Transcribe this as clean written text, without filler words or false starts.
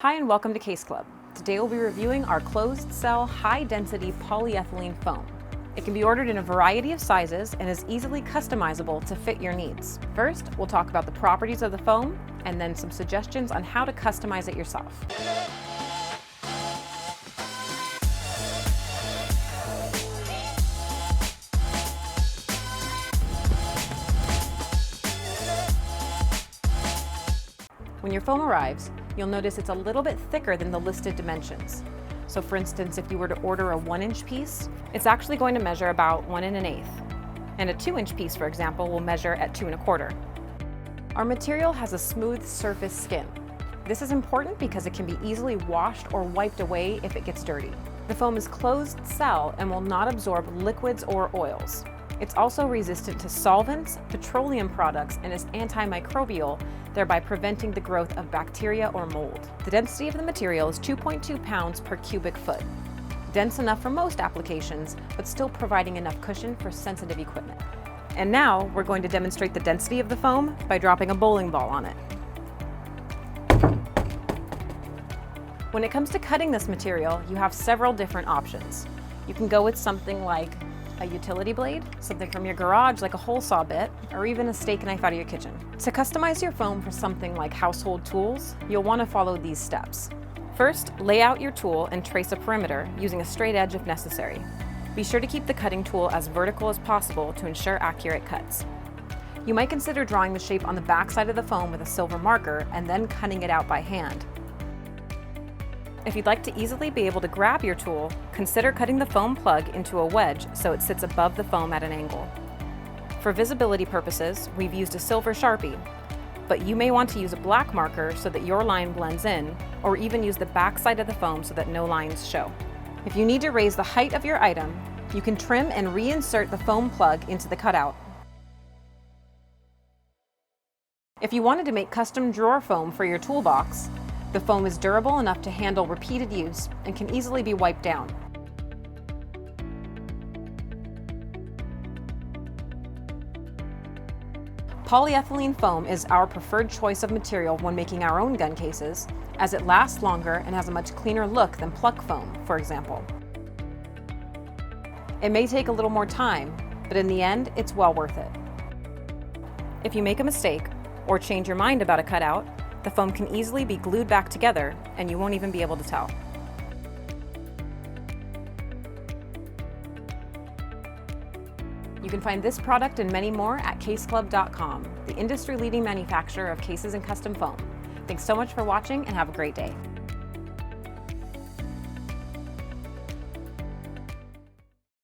Hi and welcome to Case Club. Today we'll be reviewing our closed cell high density polyethylene foam. It can be ordered in a variety of sizes and is easily customizable to fit your needs. First, we'll talk about the properties of the foam and then some suggestions on how to customize it yourself. When your foam arrives, you'll notice it's a little bit thicker than the listed dimensions. So for instance, if you were to order a 1-inch piece, it's actually going to measure about 1 1/8. And a 2-inch piece, for example, will measure at 2 1/4. Our material has a smooth surface skin. This is important because it can be easily washed or wiped away if it gets dirty. The foam is closed cell and will not absorb liquids or oils. It's also resistant to solvents, petroleum products, and is antimicrobial, thereby preventing the growth of bacteria or mold. The density of the material is 2.2 pounds per cubic foot. Dense enough for most applications, but still providing enough cushion for sensitive equipment. And now we're going to demonstrate the density of the foam by dropping a bowling ball on it. When it comes to cutting this material, you have several different options. You can go with something like a utility blade, something from your garage like a hole saw bit, or even a steak knife out of your kitchen. To customize your foam for something like household tools, you'll want to follow these steps. First, lay out your tool and trace a perimeter using a straight edge if necessary. Be sure to keep the cutting tool as vertical as possible to ensure accurate cuts. You might consider drawing the shape on the back side of the foam with a silver marker and then cutting it out by hand. If you'd like to easily be able to grab your tool, consider cutting the foam plug into a wedge so it sits above the foam at an angle. For visibility purposes, we've used a silver Sharpie, but you may want to use a black marker so that your line blends in, or even use the back side of the foam so that no lines show. If you need to raise the height of your item, you can trim and reinsert the foam plug into the cutout. If you wanted to make custom drawer foam for your toolbox, the foam is durable enough to handle repeated use and can easily be wiped down. Polyethylene foam is our preferred choice of material when making our own gun cases, as it lasts longer and has a much cleaner look than pluck foam, for example. It may take a little more time, but in the end, it's well worth it. If you make a mistake or change your mind about a cutout, the foam can easily be glued back together and you won't even be able to tell. You can find this product and many more at caseclub.com, the industry-leading manufacturer of cases and custom foam. Thanks so much for watching and have a great day.